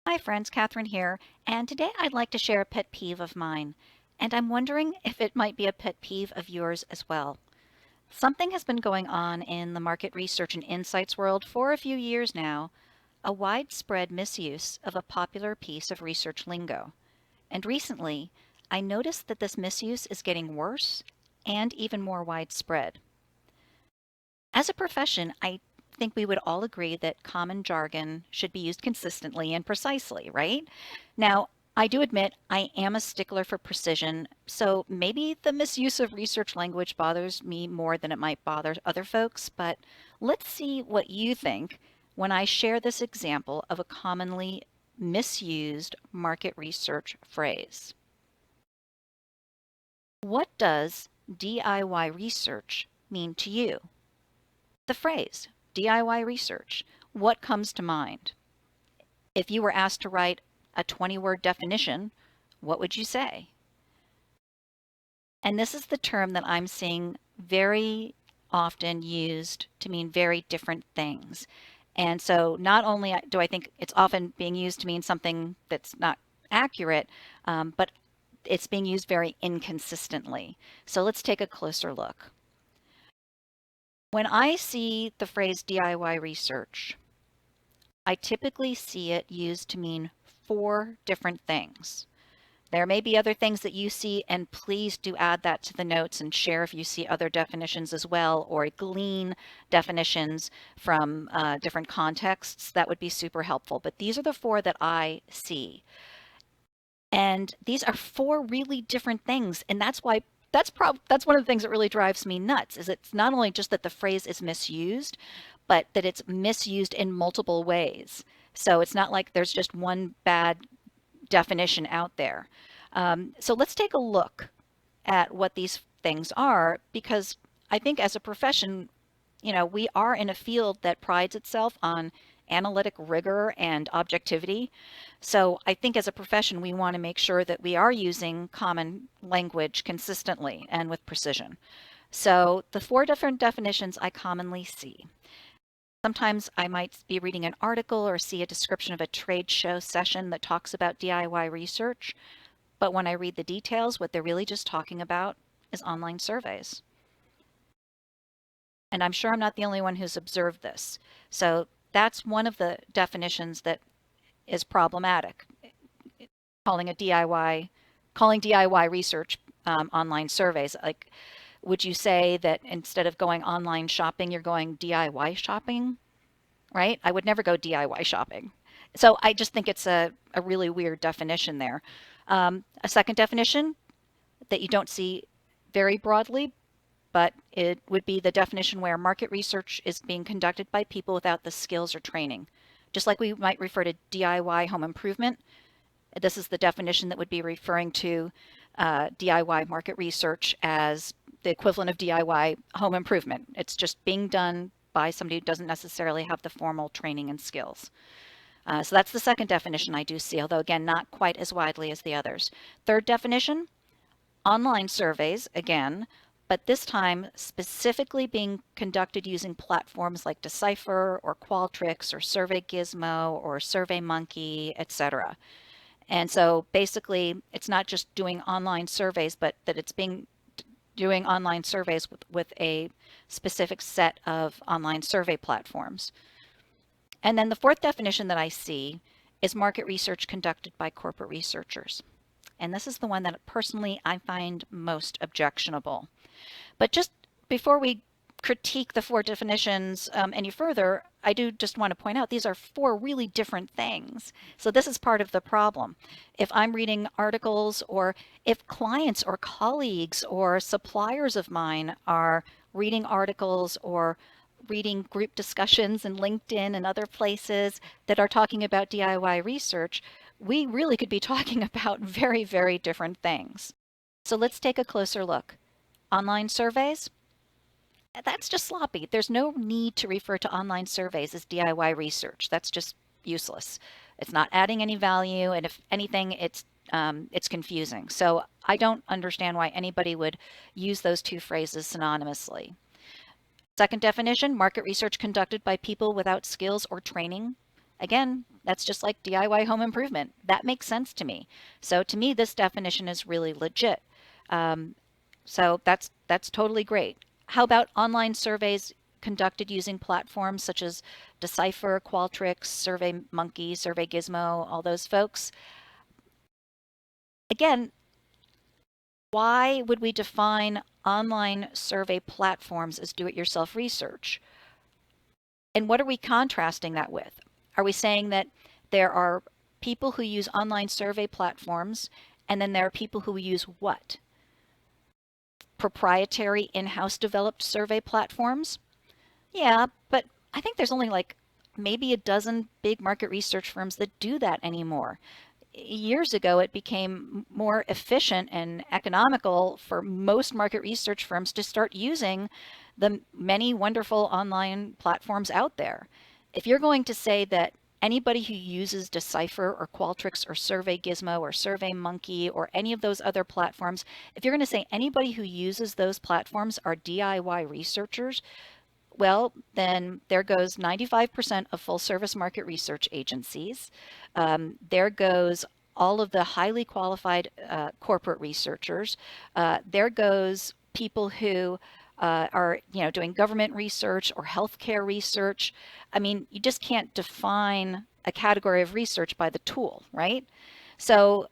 Hi friends, Catherine here, and today I'd like to share a pet peeve of mine, and I'm wondering if it might be a pet peeve of yours as well. Something has been going on in the market research and insights world for a few years now, a widespread misuse of a popular piece of research lingo. And recently, I noticed that this misuse is getting worse and even more widespread. As a profession, I think we would all agree that common jargon should be used consistently and precisely, right? Now, I do admit I am a stickler for precision, so maybe the misuse of research language bothers me more than it might bother other folks, but let's see what you think when I share this example of a commonly misused market research phrase. What does DIY research mean to you? The phrase DIY research, what comes to mind? If you were asked to write a 20-word definition, what would you say? And this is the term that I'm seeing very often used to mean very different things. And so not only do I think it's often being used to mean something that's not accurate, but it's being used very inconsistently. So let's take a closer look. When I see the phrase DIY research, I typically see it used to mean four different things. There may be other things that you see, and please do add that to the notes and share if you see other definitions as well, or glean definitions from different contexts. That would be super helpful. But these are the four that I see. And these are four really different things. And that's why that's one of the things that really drives me nuts is it's not only just that the phrase is misused, but that it's misused in multiple ways. So it's not like there's just one bad definition out there. So let's take a look at what these things are, because I think as a profession, we are in a field that prides itself on analytic rigor and objectivity. So I think as a profession, we want to make sure that we are using common language consistently and with precision. So the four different definitions I commonly see. Sometimes I might be reading an article or see a description of a trade show session that talks about DIY research, but when I read the details, what they're really just talking about is online surveys. And I'm sure I'm not the only one who's observed this. So that's one of the definitions that is problematic. Calling DIY research online surveys. Like, would you say that instead of going online shopping, you're going DIY shopping? Right? I would never go DIY shopping. So I just think it's a really weird definition there. A second definition that you don't see very broadly, but it would be the definition where market research is being conducted by people without the skills or training. Just like we might refer to DIY home improvement, this is the definition that would be referring to DIY market research as the equivalent of DIY home improvement. It's just being done by somebody who doesn't necessarily have the formal training and skills. So that's the second definition I do see, although again, not quite as widely as the others. Third definition, online surveys, again, but this time specifically being conducted using platforms like Decipher or Qualtrics or SurveyGizmo or SurveyMonkey, etc. And so basically, it's not just doing online surveys, but that it's doing online surveys with a specific set of online survey platforms. And then the fourth definition that I see is market research conducted by corporate researchers. And this is the one that personally I find most objectionable. But just before we critique the four definitions any further, I do just want to point out these are four really different things. So this is part of the problem. If I'm reading articles, or if clients or colleagues or suppliers of mine are reading articles or reading group discussions in LinkedIn and other places that are talking about DIY research, we really could be talking about very, very different things. So let's take a closer look. Online surveys? That's just sloppy. There's no need to refer to online surveys as DIY research. That's just useless. It's not adding any value, and if anything, it's confusing. So I don't understand why anybody would use those two phrases synonymously. Second definition, market research conducted by people without skills or training. Again, that's just like DIY home improvement. That makes sense to me. So to me, this definition is really legit. Um, so that's totally great. How about online surveys conducted using platforms such as Decipher, Qualtrics, SurveyMonkey, SurveyGizmo, all those folks? Again, why would we define online survey platforms as do-it-yourself research? And what are we contrasting that with? Are we saying that there are people who use online survey platforms and then there are people who use what? Proprietary in-house developed survey platforms? Yeah, but I think there's only like maybe a dozen big market research firms that do that anymore. Years ago, it became more efficient and economical for most market research firms to start using the many wonderful online platforms out there. If you're going to say that anybody who uses Decipher or Qualtrics or SurveyGizmo or SurveyMonkey or any of those other platforms, if you're going to say anybody who uses those platforms are DIY researchers, well, then there goes 95% of full service market research agencies. There goes all of the highly qualified corporate researchers. There goes people who are, doing government research or healthcare research. I mean, you just can't define a category of research by the tool, right? So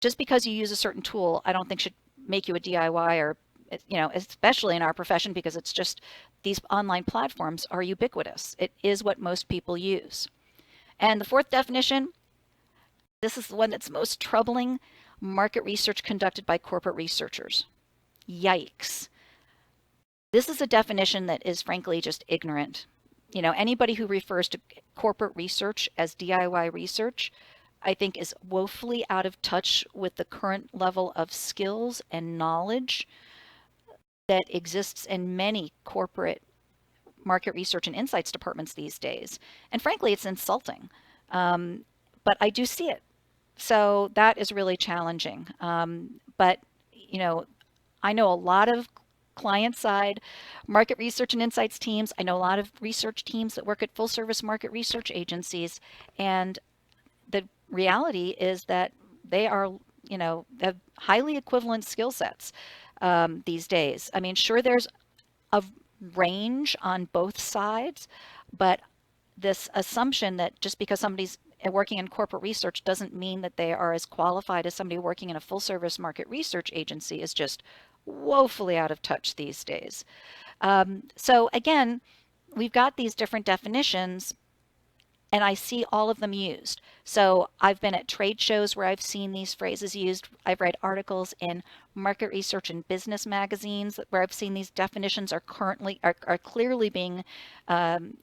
just because you use a certain tool, I don't think should make you a DIY or, especially in our profession, because it's just these online platforms are ubiquitous. It is what most people use. And the fourth definition, this is the one that's most troubling: market research conducted by corporate researchers. Yikes. This is a definition that is frankly just ignorant. Anybody who refers to corporate research as DIY research, I think, is woefully out of touch with the current level of skills and knowledge that exists in many corporate market research and insights departments these days. And frankly, it's insulting. But I do see it. So that is really challenging. But, I know a lot of client side market research and insights teams. I know a lot of research teams that work at full service market research agencies. And the reality is that they are, have highly equivalent skill sets these days. I mean, sure, there's a range on both sides, but this assumption that just because somebody's working in corporate research doesn't mean that they are as qualified as somebody working in a full service market research agency is just woefully out of touch these days. So again, we've got these different definitions, and I see all of them used. So I've been at trade shows where I've seen these phrases used. I've read articles in market research and business magazines where I've seen these definitions are clearly being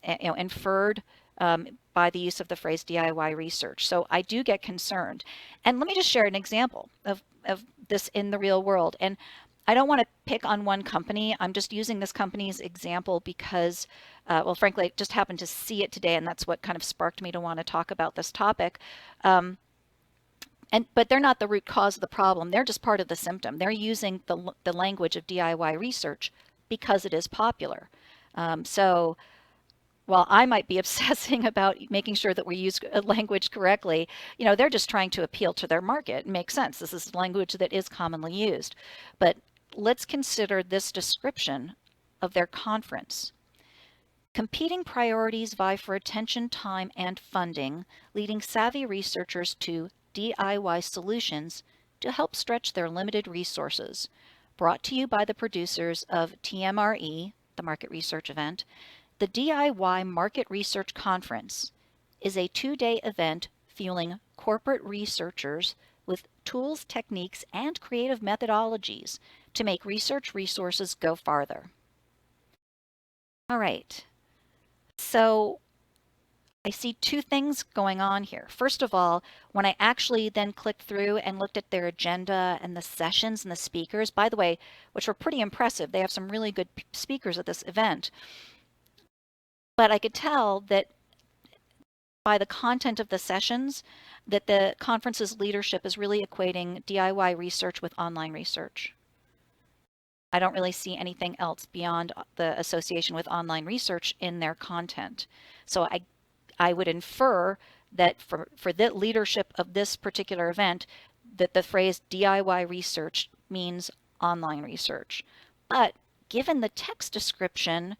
inferred by the use of the phrase DIY research. So I do get concerned. And let me just share an example of this in the real world. And I don't want to pick on one company. I'm just using this company's example because, well, frankly, I just happened to see it today, and that's what kind of sparked me to want to talk about this topic. But they're not the root cause of the problem. They're just part of the symptom. They're using the language of DIY research because it is popular. So while I might be obsessing about making sure that we use language correctly, they're just trying to appeal to their market. It makes sense. This is language that is commonly used. But let's consider this description of their conference. Competing priorities vie for attention, time, and funding, leading savvy researchers to DIY solutions to help stretch their limited resources. Brought to you by the producers of TMRE, the market research event. The DIY Market Research Conference is a 2-day event fueling corporate researchers with tools, techniques, and creative methodologies to make research resources go farther. All right, so I see two things going on here. First of all, when I actually then clicked through and looked at their agenda and the sessions and the speakers, by the way, which were pretty impressive, they have some really good speakers at this event. But I could tell that by the content of the sessions that the conference's leadership is really equating DIY research with online research. I don't really see anything else beyond the association with online research in their content. So I would infer that for the leadership of this particular event, that the phrase DIY research means online research. But given the text description,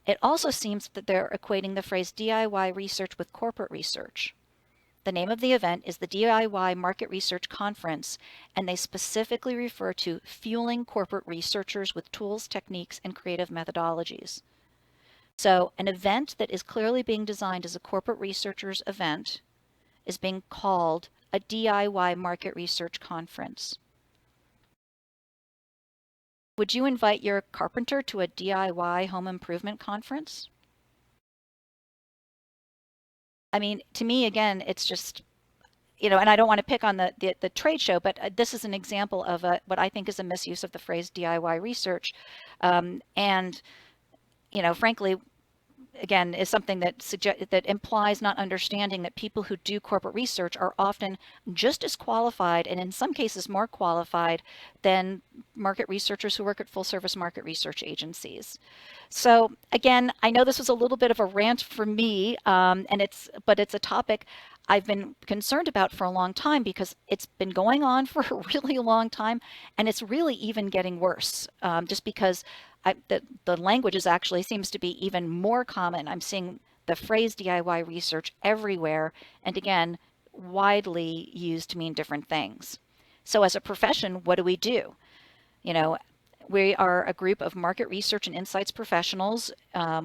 it also seems that they're equating the phrase DIY research with corporate research. The name of the event is the DIY Market Research Conference, and they specifically refer to fueling corporate researchers with tools, techniques, and creative methodologies. So an event that is clearly being designed as a corporate researchers event is being called a DIY Market Research Conference. Would you invite your carpenter to a DIY home improvement conference? I mean, to me, again, it's just, and I don't want to pick on the trade show, but this is an example of what I think is a misuse of the phrase DIY research. And, frankly, again, is something that implies not understanding that people who do corporate research are often just as qualified, and in some cases more qualified, than market researchers who work at full service market research agencies. So again, I know this was a little bit of a rant for me, but it's a topic I've been concerned about for a long time because it's been going on for a really long time, and it's really even getting worse, just because the language is actually seems to be even more common. I'm seeing the phrase DIY research everywhere, and again, widely used to mean different things. So as a profession, what do? We are a group of market research and insights professionals.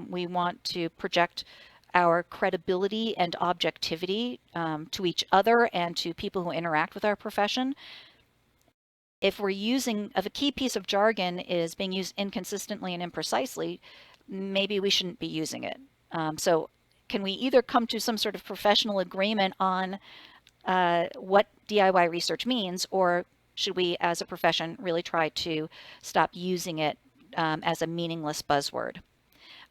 We want to project our credibility and objectivity to each other and to people who interact with our profession. If a key piece of jargon is being used inconsistently and imprecisely, maybe we shouldn't be using it. So can we either come to some sort of professional agreement on what DIY research means, or should we as a profession really try to stop using it as a meaningless buzzword?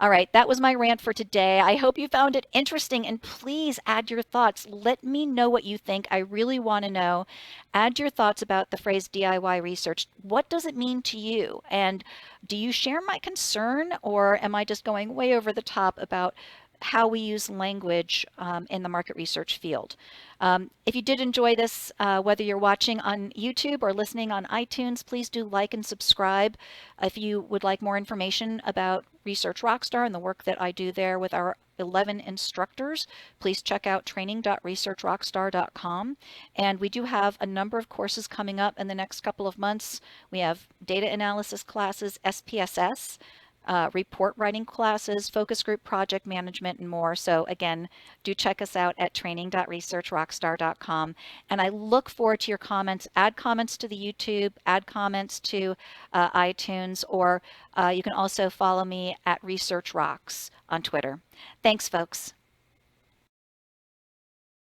All right, that was my rant for today. I hope you found it interesting, and please add your thoughts. Let me know what you think. I really want to know. Add your thoughts about the phrase DIY research. What does it mean to you? And do you share my concern, or am I just going way over the top about how we use language in the market research field? If you did enjoy this, whether you're watching on YouTube or listening on iTunes, please do like and subscribe. If you would like more information about Research Rockstar and the work that I do there with our 11 instructors, please check out training.researchrockstar.com. And we do have a number of courses coming up in the next couple of months. We have data analysis classes, SPSS, report writing classes, focus group project management, and more. So again, do check us out at training.researchrockstar.com. And I look forward to your comments. Add comments to the YouTube, add comments to iTunes, or you can also follow me at Research Rocks on Twitter. Thanks, folks.